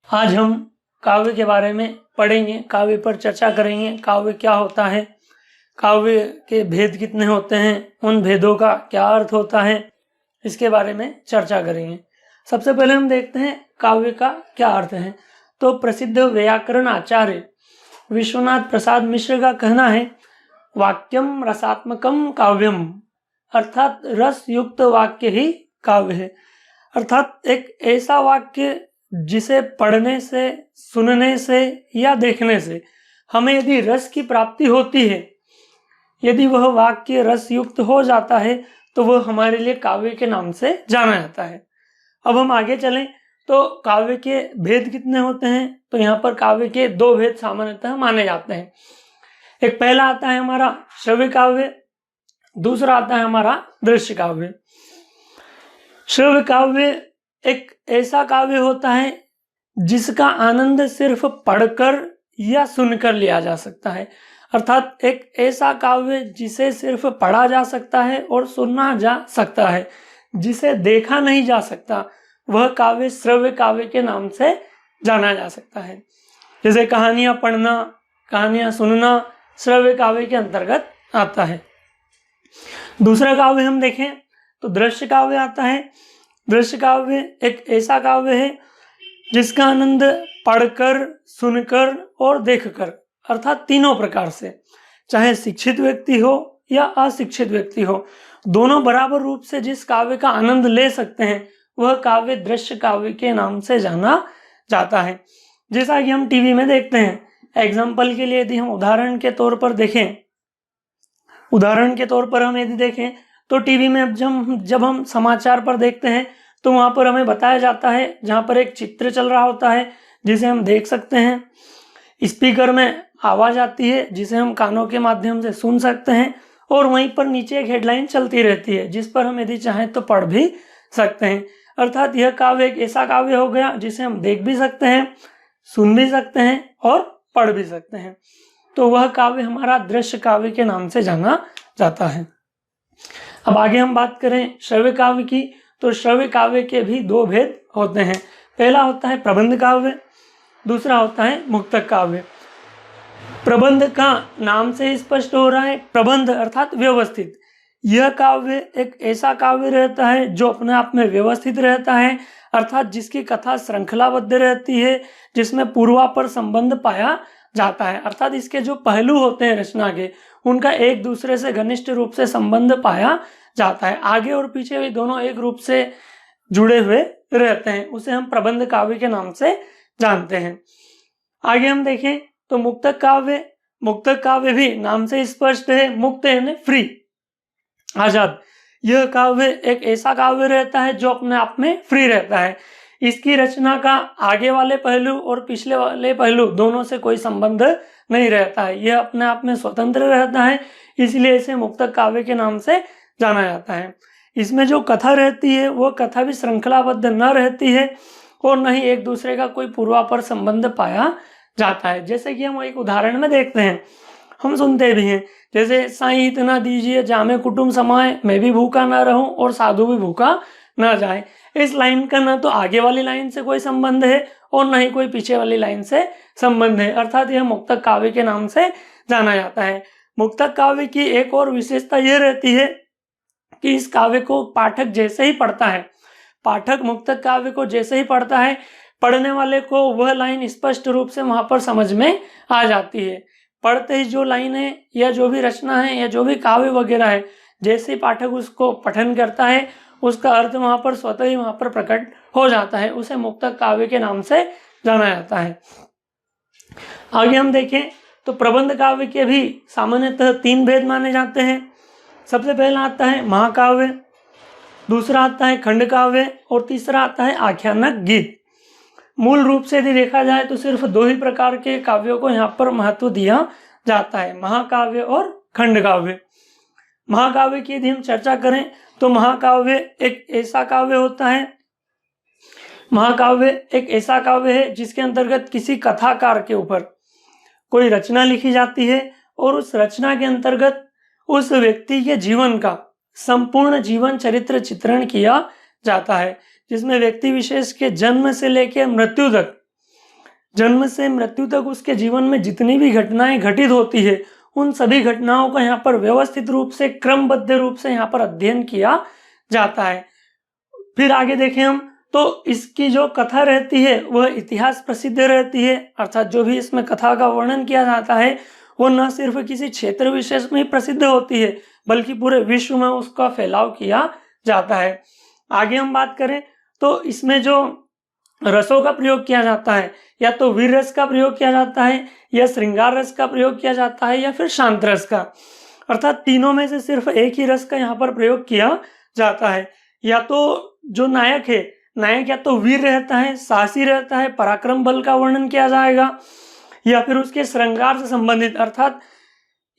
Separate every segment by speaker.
Speaker 1: आज हम काव्य के बारे में पढ़ेंगे, काव्य पर चर्चा करेंगे। काव्य क्या होता है, काव्य के भेद कितने होते हैं, उन भेदों का क्या अर्थ होता है, इसके बारे में चर्चा करेंगे। सबसे पहले हम देखते हैं काव्य का क्या अर्थ है। तो प्रसिद्ध व्याकरण आचार्य विश्वनाथ प्रसाद मिश्र का कहना है, वाक्यम रसात्मकम काव्यम, अर्थात रस युक्त वाक्य ही काव्य है। अर्थात एक ऐसा वाक्य जिसे पढ़ने से, सुनने से या देखने से हमें यदि रस की प्राप्ति होती है, यदि वह वाक्य रस युक्त हो जाता है तो वह हमारे लिए काव्य के नाम से जाना जाता है। अब हम आगे चलें तो काव्य के भेद कितने होते हैं। तो यहाँ पर काव्य के दो भेद सामान्यतः माने जाते हैं। एक पहला आता है हमारा श्रव्य काव्य, दूसरा आता है हमारा दृश्य काव्य। श्रव्य काव्य एक ऐसा काव्य होता है जिसका आनंद सिर्फ पढ़कर या सुनकर लिया जा सकता है। अर्थात एक ऐसा काव्य जिसे सिर्फ पढ़ा जा सकता है और सुना जा सकता है, जिसे देखा नहीं जा सकता, वह काव्य श्रव्य काव्य के नाम से जाना जा सकता है। जैसे कहानियां पढ़ना, कहानियां सुनना श्रव्य काव्य के अंतर्गत आता है। दूसरा काव्य हम देखें तो दृश्य काव्य आता है। दृश्य काव्य एक ऐसा काव्य है जिसका आनंद पढ़कर, सुनकर और देखकर, अर्थात तीनों प्रकार से, चाहे शिक्षित व्यक्ति हो या अशिक्षित व्यक्ति हो, दोनों बराबर रूप से जिस काव्य का आनंद ले सकते हैं, वह काव्य दृश्य काव्य के नाम से जाना जाता है। जैसा कि हम टीवी में देखते हैं, एग्जाम्पल के लिए यदि हम उदाहरण के तौर पर हम यदि देखें तो टीवी में जब हम समाचार पर देखते हैं तो वहां पर हमें बताया जाता है, जहां पर एक चित्र चल रहा होता है जिसे हम देख सकते हैं, स्पीकर में आवाज आती है जिसे हम कानों के माध्यम से सुन सकते हैं, और वहीं पर नीचे एक हेडलाइन चलती रहती है जिस पर हम यदि चाहें तो पढ़ भी सकते हैं। अर्थात यह काव्य एक ऐसा काव्य हो गया जिसे हम देख भी सकते हैं, सुन भी सकते हैं और पढ़ भी सकते हैं। तो वह काव्य हमारा दृश्य काव्य के नाम से जाना जाता है। अब आगे हम बात करें श्रव्य काव्य की, तो श्रव्य काव्य के भी दो भेद होते हैं। पहला होता है प्रबंध काव्य, दूसरा होता है मुक्तक काव्य। प्रबंध का नाम से स्पष्ट हो रहा है, प्रबंध अर्थात व्यवस्थित। यह काव्य एक ऐसा काव्य रहता है जो अपने आप में व्यवस्थित रहता है, अर्थात जिसकी कथा श्रृंखलाबद्ध रहती है, जिसमें पूर्वापर संबंध पाया जाता है। अर्थात इसके जो पहलू होते हैं रचना के, उनका एक दूसरे से घनिष्ठ रूप से संबंध पाया जाता है। आगे और पीछे भी दोनों एक रूप से जुड़े हुए रहते हैं, उसे हम प्रबंध काव्य के नाम से जानते हैं। आगे हम देखें तो मुक्तक काव्य। मुक्तक काव्य भी नाम से स्पष्ट है, मुक्त यानी फ्री, आजाद। यह काव्य एक ऐसा काव्य रहता है जो अपने आप में फ्री रहता है। इसकी रचना का आगे वाले पहलू और पिछले वाले पहलू दोनों से कोई संबंध नहीं रहता है, यह अपने आप में स्वतंत्र रहता है, इसलिए इसे मुक्तक काव्य के नाम से जाना जाता है। इसमें जो कथा रहती है वह कथा भी श्रृंखलाबद्ध न रहती है और न ही एक दूसरे का कोई पूर्वापर संबंध पाया जाता है। जैसे कि हम एक उदाहरण में देखते हैं, हम सुनते भी हैं, जैसे साईं इतना दीजिए जामे कुटुंब समाए, मैं भी भूखा ना रहूं और साधु भी भूखा ना जाए। इस लाइन का ना तो आगे वाली लाइन से कोई संबंध है और न ही कोई पीछे वाली लाइन से संबंध है, अर्थात यह मुक्तक काव्य के नाम से जाना जाता है। मुक्तक काव्य की एक और विशेषता यह रहती है कि इस काव्य को पाठक जैसे ही पढ़ता है, पाठक मुक्तक काव्य को जैसे ही पढ़ता है, पढ़ने वाले को वह लाइन स्पष्ट रूप से वहां पर समझ में आ जाती है। पढ़ते ही जो लाइन है या जो भी रचना है या जो भी काव्य वगैरह है, जैसे ही पाठक उसको पठन करता है, उसका अर्थ वहां पर स्वतः ही वहां पर प्रकट हो जाता है, उसे मुक्तक काव्य के नाम से जाना जाता है। आगे हम देखें तो प्रबंध काव्य के भी सामान्यतः तीन भेद माने जाते हैं। सबसे पहला आता है महाकाव्य, दूसरा आता है खंड काव्य और तीसरा आता है आख्यानक गीत। मूल रूप से यदि देखा जाए तो सिर्फ दो ही प्रकार के काव्यों को यहाँ पर महत्व दिया जाता है, महाकाव्य और खंड काव्य। महाकाव्य की यदि हम चर्चा करें तो महाकाव्य एक ऐसा काव्य होता है, महाकाव्य एक ऐसा काव्य है जिसके अंतर्गत किसी कथाकार के ऊपर कोई रचना लिखी जाती है और उस रचना के अंतर्गत उस व्यक्ति के जीवन का संपूर्ण जीवन चरित्र चित्रण किया जाता है, जिसमें व्यक्ति विशेष के जन्म से लेकर मृत्यु तक जन्म से मृत्यु तक उसके जीवन में जितनी भी घटनाएं घटित होती है, उन सभी घटनाओं का यहाँ पर व्यवस्थित रूप से, क्रमबद्ध रूप से यहाँ पर अध्ययन किया जाता है। फिर आगे देखें हम, तो इसकी जो कथा रहती है वह इतिहास प्रसिद्ध रहती है, अर्थात जो भी इसमें कथा का वर्णन किया जाता है वो न सिर्फ किसी क्षेत्र विशेष में ही प्रसिद्ध होती है, बल्कि पूरे विश्व में उसका फैलाव किया जाता है। आगे हम बात करें तो इसमें जो रसों का प्रयोग किया जाता है, या तो वीर रस का प्रयोग किया जाता है, या श्रृंगार रस का प्रयोग किया जाता है, या फिर शांत रस का, अर्थात तीनों में से सिर्फ एक ही रस का यहाँ पर प्रयोग किया जाता है। या तो जो नायक है, नायक या तो वीर रहता है, साहसी रहता है, पराक्रम बल का वर्णन किया जाएगा, या फिर उसके श्रृंगार से संबंधित, अर्थात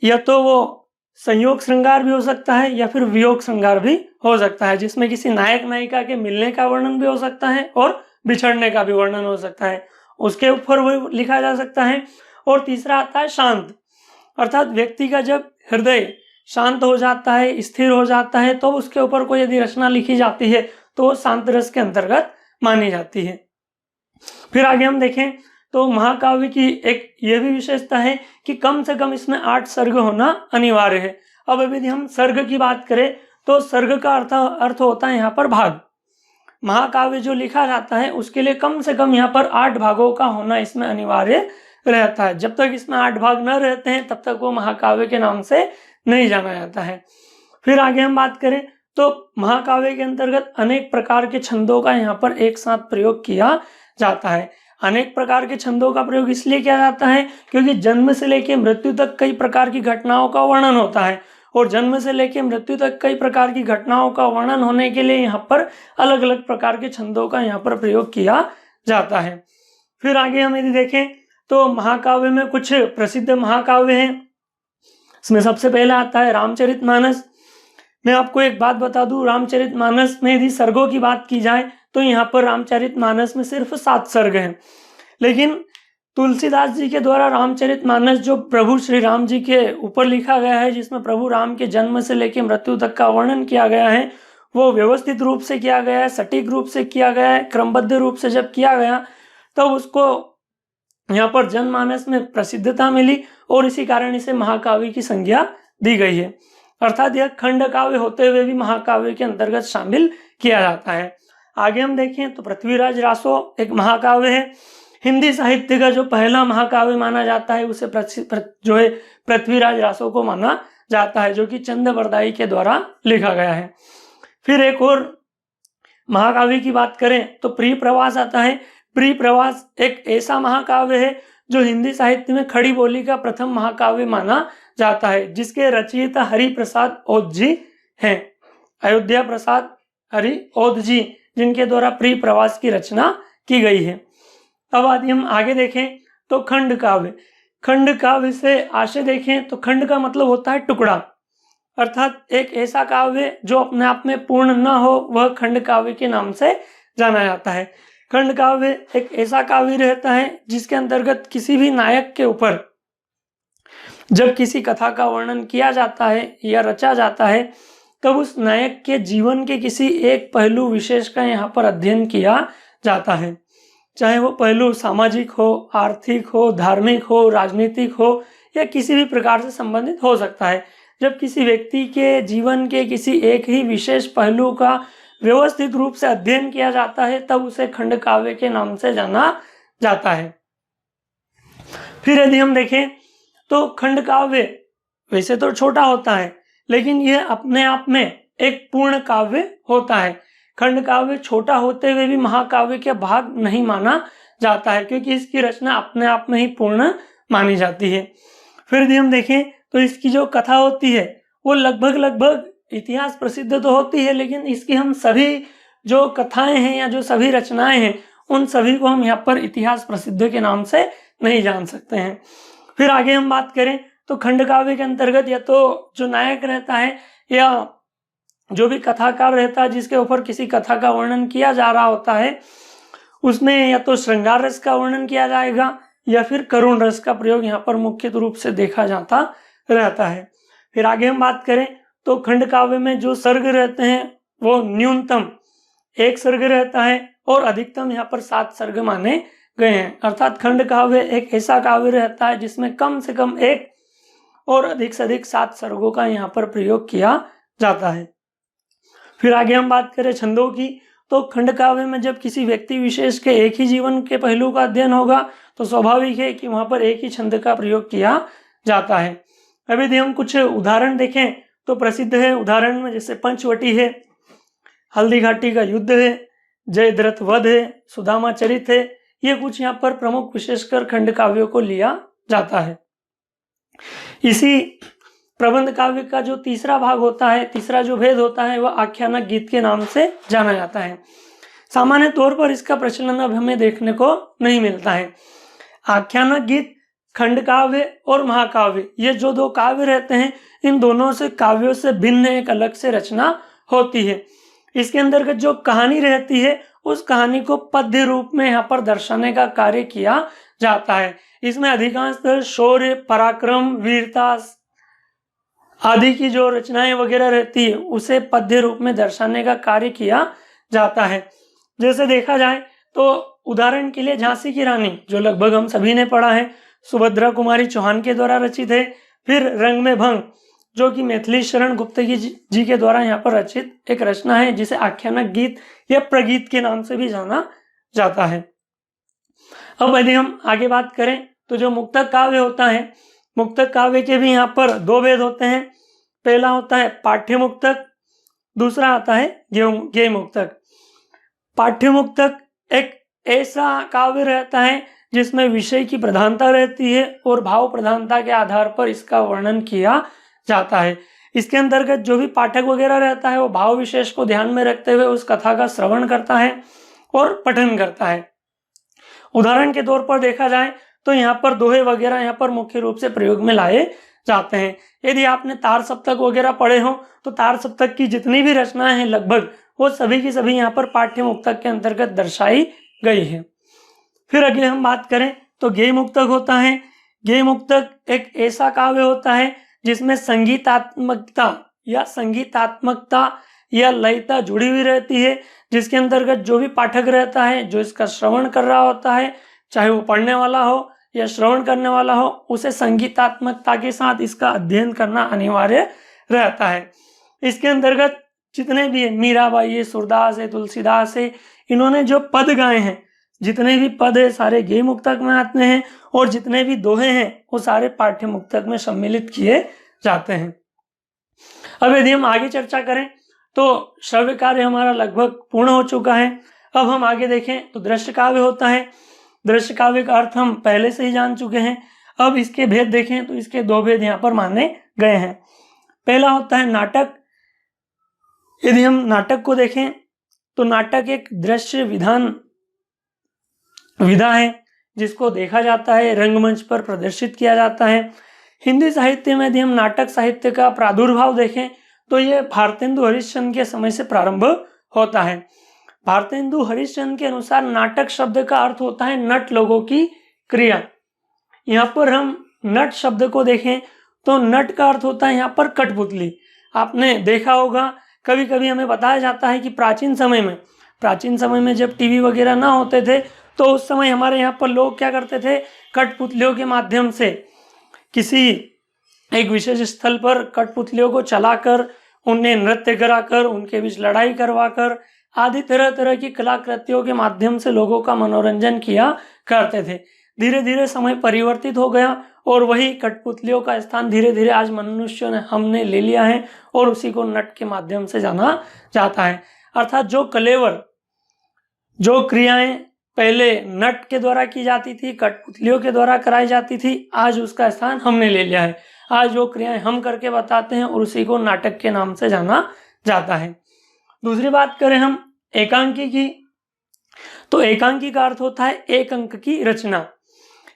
Speaker 1: या तो वो संयोग श्रृंगार भी हो सकता है या फिर वियोग श्रृंगार भी हो सकता है, जिसमें किसी नायक नायिका के मिलने का वर्णन भी हो सकता है और बिछड़ने का भी वर्णन हो सकता है, उसके ऊपर वो लिखा जा सकता है। और तीसरा आता है शांत, अर्थात व्यक्ति का जब हृदय शांत हो जाता है, स्थिर हो जाता है, तो उसके ऊपर कोई यदि रचना लिखी जाती है तो वो शांत रस के अंतर्गत मानी जाती है। फिर आगे हम देखें तो महाकाव्य की एक यह भी विशेषता है कि कम से कम इसमें 8 सर्ग होना अनिवार्य है। अब यदि हम सर्ग की बात करें तो सर्ग का अर्थ होता है यहाँ पर भाग। महाकाव्य जो लिखा जाता है उसके लिए कम से कम यहाँ पर 8 भागों का होना इसमें अनिवार्य रहता है। जब तक इसमें 8 भाग न रहते हैं तब तक वो महाकाव्य के नाम से नहीं जाना जाता है। फिर आगे हम बात करें तो महाकाव्य के अंतर्गत अनेक प्रकार के छंदों का यहाँ पर एक साथ प्रयोग किया जाता है। अनेक प्रकार के छंदों का प्रयोग इसलिए किया जाता है क्योंकि जन्म से लेकर मृत्यु तक कई प्रकार की घटनाओं का वर्णन होता है, और जन्म से लेकर मृत्यु तक कई प्रकार की घटनाओं का वर्णन होने के लिए यहाँ पर अलग अलग प्रकार के छंदों का यहाँ पर प्रयोग किया जाता है। फिर आगे हम यदि देखें तो महाकाव्य में कुछ प्रसिद्ध महाकाव्य हैं। इसमें सबसे पहला आता है रामचरितमानस। मैं आपको एक बात बता दूं, रामचरितमानस में यदि सर्गों की बात की जाए तो यहाँ पर रामचरितमानस में सिर्फ 7 सर्ग हैं, लेकिन तुलसीदास जी के द्वारा रामचरितमानस जो प्रभु श्री राम जी के ऊपर लिखा गया है, जिसमें प्रभु राम के जन्म से लेकर मृत्यु तक का वर्णन किया गया है, वो व्यवस्थित रूप से किया गया है, सटीक रूप से किया गया है। क्रमबद्ध रूप से जब किया गया तब उसको यहाँ पर जनमानस में प्रसिद्धता मिली और इसी कारण इसे महाकाव्य की संज्ञा दी गई है। अर्थात यह खंड काव्य होते हुए भी महाकाव्य के अंतर्गत शामिल किया जाता है। आगे हम देखें तो पृथ्वीराज रासो एक महाकाव्य है। हिंदी साहित्य का जो पहला महाकाव्य माना जाता है उसे जो है पृथ्वीराज रासो को माना जाता है, जो कि चंद बरदाई के द्वारा लिखा गया है। फिर एक और महाकाव्य की बात करें तो प्रिय प्रवास आता है। प्रिय प्रवास एक ऐसा महाकाव्य है जो हिंदी साहित्य में खड़ी बोली का प्रथम महाकाव्य माना जाता है, जिसके रचयिता हरिप्रसाद ओध जी हैं। अयोध्या प्रसाद हरि ओध जी, जिनके द्वारा प्रिय प्रवास की रचना की गई है। अब यदि हम आगे देखें तो खंड काव्य। खंड काव्य से आशय देखें तो खंड का मतलब होता है टुकड़ा, अर्थात एक ऐसा काव्य जो अपने आप में पूर्ण न हो वह खंड काव्य के नाम से जाना जाता है। खंड काव्य एक ऐसा काव्य रहता है जिसके अंतर्गत किसी भी नायक के ऊपर जब किसी कथा का वर्णन किया जाता है या रचा जाता है तब उस नायक के जीवन के किसी एक पहलू विशेष का यहाँ पर अध्ययन किया जाता है, चाहे वो पहलू सामाजिक हो, आर्थिक हो, धार्मिक हो, राजनीतिक हो या किसी भी प्रकार से संबंधित हो सकता है। जब किसी व्यक्ति के जीवन के किसी एक ही विशेष पहलू का व्यवस्थित रूप से अध्ययन किया जाता है तब उसे खंड काव्य के नाम से जाना जाता है। फिर यदि हम देखें तो खंड काव्य वैसे तो छोटा होता है, लेकिन यह अपने आप में एक पूर्ण काव्य होता है। खंड काव्य छोटा होते हुए भी महाकाव्य के भाग नहीं माना जाता है, क्योंकि इसकी रचना अपने आप में ही पूर्ण मानी जाती है। फिर यदि हम देखें तो इसकी जो कथा होती है वो लगभग इतिहास प्रसिद्ध तो होती है, लेकिन इसकी हम सभी जो कथाएं हैं या जो सभी रचनाएं हैं उन सभी को हम यहाँ पर इतिहास प्रसिद्ध के नाम से नहीं जान सकते हैं। फिर आगे हम बात करें तो खंड काव्य के अंतर्गत या तो जो नायक रहता है या जो भी कथाकार रहता है जिसके ऊपर किसी कथा का वर्णन किया जा रहा होता है उसमें या तो श्रृंगार रस का वर्णन किया जाएगा या फिर करुण रस का प्रयोग यहाँ पर मुख्य रूप से देखा जाता रहता है। फिर आगे हम बात करें तो खंड काव्य में जो सर्ग रहते हैं वो न्यूनतम 1 सर्ग रहता है और अधिकतम यहाँ पर 7 सर्ग माने गए हैं। अर्थात खंड काव्य एक ऐसा काव्य रहता है जिसमें कम से कम एक और अधिक से अधिक 7 सर्गों का यहाँ पर प्रयोग किया जाता है। फिर आगे हम बात करें छंदों की, तो खंड काव्य में जब किसी व्यक्ति विशेष के एक ही जीवन के पहलू का अध्ययन होगा तो स्वाभाविक है कि वहां पर एक ही छंद का प्रयोग किया जाता है। अब यदि हम कुछ उदाहरण देखें तो प्रसिद्ध है उदाहरण में जैसे पंचवटी है, हल्दी घाटी का युद्ध है, जयद्रथ वध है, सुदामा चरित है। ये कुछ यहाँ पर प्रमुख विशेषकर खंड काव्यों को लिया जाता है। इसी प्रबंध काव्य का जो तीसरा भाग होता है, तीसरा जो भेद होता है, वह आख्यानक गीत के नाम से जाना जाता है। सामान्य तौर पर इसका प्रचलन अब हमें देखने को नहीं मिलता है। आख्यानक गीत, खंड काव्य और महाकाव्य, ये जो 2 काव्य रहते हैं, इन दोनों से काव्यों से भिन्न एक अलग से रचना होती है। इसके अंतर्गत जो कहानी रहती है उस कहानी को पद्य रूप में यहाँ पर दर्शाने का कार्य किया जाता है। इसमें अधिकांशतः शौर्य, पराक्रम, वीरता आदि की जो रचनाएं वगैरह रहती है उसे पद्य रूप में दर्शाने का कार्य किया जाता है। जैसे देखा जाए तो उदाहरण के लिए झांसी की रानी, जो लगभग हम सभी ने पढ़ा है, सुभद्रा कुमारी चौहान के द्वारा रचित है। फिर रंग में भंग, जो कि मैथिली शरण गुप्त जी के द्वारा यहाँ पर रचित एक रचना है, जिसे आख्यानक गीत या प्रगीत के नाम से भी जाना जाता है। अब यदि हम आगे बात करें तो जो मुक्तक काव्य होता है, मुक्तक काव्य के भी यहाँ पर 2 भेद होते हैं। पहला होता है पाठ्य मुक्तक, दूसरा आता है गेय मुक्तक। पाठ्य मुक्तक एक ऐसा काव्य रहता है जिसमें विषय की प्रधानता रहती है और भाव प्रधानता के आधार पर इसका वर्णन किया जाता है। इसके अंतर्गत जो भी पाठक वगैरह रहता है वो भाव विशेष को ध्यान में रखते हुए उस कथा का श्रवण करता है और पठन करता है। उदाहरण के तौर पर देखा जाए तो यहाँ पर दोहे वगैरह यहाँ पर मुख्य रूप से प्रयोग में लाए जाते हैं। यदि आपने तार सप्तक वगैरह पढ़े हो तो तार सप्तक की जितनी भी रचनाएं हैं लगभग वो सभी की सभी यहाँ पर पाठ्य मुक्तक के अंतर्गत दर्शाई गई है। फिर अगले हम बात करें तो गेय मुक्तक होता है। गेय मुक्तक एक ऐसा काव्य होता है जिसमें संगीतात्मकता या लयता जुड़ी हुई रहती है, जिसके अंतर्गत जो भी पाठक रहता है, जो इसका श्रवण कर रहा होता है, चाहे वो पढ़ने वाला हो या श्रवण करने वाला हो, उसे संगीतात्मकता के साथ इसका अध्ययन करना अनिवार्य रहता है। इसके अंतर्गत जितने भी है, मीराबाई है, सूरदास है, तुलसीदास है, इन्होंने जो पद गाए हैं, जितने भी पद है सारे गेय मुक्तक में आते हैं और जितने भी दोहे हैं वो सारे पाठ्य मुक्तक में सम्मिलित किए जाते हैं। अब यदि हम आगे चर्चा करें तो श्रव्य कार्य हमारा लगभग पूर्ण हो चुका है। अब हम आगे देखें तो दृश्य काव्य होता है। दृश्य काव्य का अर्थ हम पहले से ही जान चुके हैं। अब इसके भेद देखें तो इसके 2 भेद यहाँ पर माने गए हैं। पहला होता है नाटक। यदि हम नाटक को देखें तो नाटक एक दृश्य विधा है जिसको देखा जाता है, रंगमंच पर प्रदर्शित किया जाता है। हिंदी साहित्य में यदि हम नाटक साहित्य का प्रादुर्भाव देखें तो ये भारतेंदु हरिश्चंद्र के समय से प्रारंभ होता है। भारतेंदु हरिश्चंद्र के अनुसार नाटक शब्द का अर्थ होता है नट लोगों की क्रिया। यहाँ पर हम नट शब्द को देखें तो नट का अर्थ होता है यहाँ पर कठपुतली। आपने देखा होगा कभी कभी हमें बताया जाता है कि प्राचीन समय में जब टीवी वगैरह ना होते थे तो उस समय हमारे यहाँ पर लोग क्या करते थे, कठपुतलियों के माध्यम से किसी एक विशेष स्थल पर कठपुतलियों को चलाकर उन्हें नृत्य कराकर उनके बीच लड़ाई करवाकर आदि तरह तरह की कलाकृतियों के माध्यम से लोगों का मनोरंजन किया करते थे। धीरे धीरे समय परिवर्तित हो गया और वही कठपुतलियों का स्थान धीरे धीरे आज मनुष्यों ने हमने ले लिया है और उसी को नट के माध्यम से जाना जाता है। अर्थात जो कलेवर, जो क्रियाएं पहले नट के द्वारा की जाती थी, कठपुतलियों के द्वारा कराई जाती थी, आज उसका स्थान हमने ले लिया है। आज वो क्रियाएं हम करके बताते हैं और उसी को नाटक के नाम से जाना जाता है। दूसरी बात करें हम एकांकी की, तो एकांकी का अर्थ होता है एक अंक की रचना।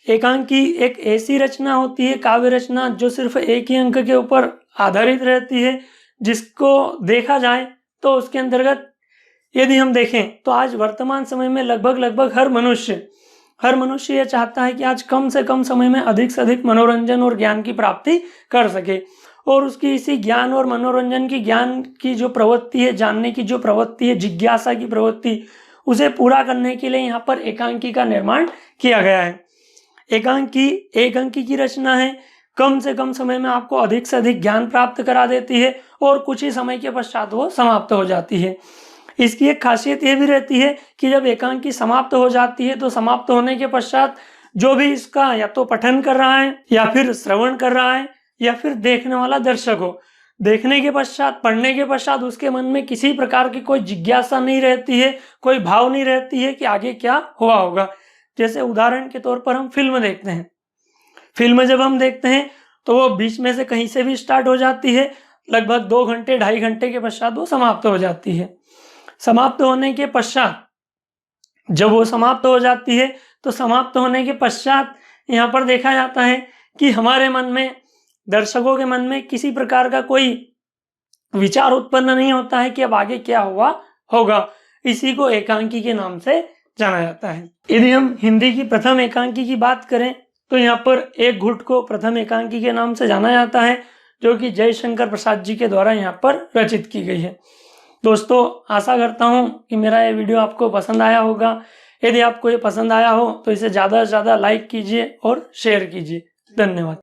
Speaker 1: एकांकी एक ऐसी रचना होती है, काव्य रचना, जो सिर्फ एक ही अंक के ऊपर आधारित रहती है, जिसको देखा जाए तो उसके अंतर्गत यदि हम देखें तो आज वर्तमान समय में लगभग हर मनुष्य यह चाहता है कि आज कम से कम समय में अधिक से अधिक मनोरंजन और ज्ञान की प्राप्ति कर सके, और उसकी इसी ज्ञान और मनोरंजन की, ज्ञान की जो प्रवृत्ति है, जानने की जो प्रवृत्ति है, जिज्ञासा की प्रवृत्ति, उसे पूरा करने के लिए यहाँ पर एकांकी का निर्माण किया गया है। एकांकी एक अंकी की रचना है, कम से कम समय में आपको अधिक से अधिक ज्ञान प्राप्त करा देती है और कुछ ही समय के पश्चात वो समाप्त हो जाती है। इसकी एक खासियत ये भी रहती है कि जब एकांकी समाप्त हो जाती है तो समाप्त होने के पश्चात जो भी इसका या तो पठन कर रहा है या फिर श्रवण कर रहा है या फिर देखने वाला दर्शक हो, देखने के पश्चात, पढ़ने के पश्चात उसके मन में किसी प्रकार की कोई जिज्ञासा नहीं रहती है, कोई भाव नहीं रहती है कि आगे क्या हुआ होगा। जैसे उदाहरण के तौर पर हम फिल्म देखते हैं, फिल्म जब हम देखते हैं तो वो बीच में से कहीं से भी स्टार्ट हो जाती है, लगभग 2 घंटे 2.5 घंटे के पश्चात वो समाप्त हो जाती है। समाप्त होने के पश्चात जब वो समाप्त हो जाती है तो समाप्त होने के पश्चात यहाँ पर देखा जाता है कि हमारे मन में, दर्शकों के मन में किसी प्रकार का कोई विचार उत्पन्न नहीं होता है कि अब आगे क्या हुआ होगा। इसी को एकांकी के नाम से जाना जाता है। यदि हम हिंदी की प्रथम एकांकी की बात करें तो यहाँ पर एक घुट को प्रथम एकांकी के नाम से जाना जाता है, जो कि जयशंकर प्रसाद जी के द्वारा यहाँ पर रचित की गई है। दोस्तों, आशा करता हूँ कि मेरा ये वीडियो आपको पसंद आया होगा। यदि आपको ये पसंद आया हो तो इसे ज़्यादा से ज़्यादा लाइक कीजिए और शेयर कीजिए। धन्यवाद।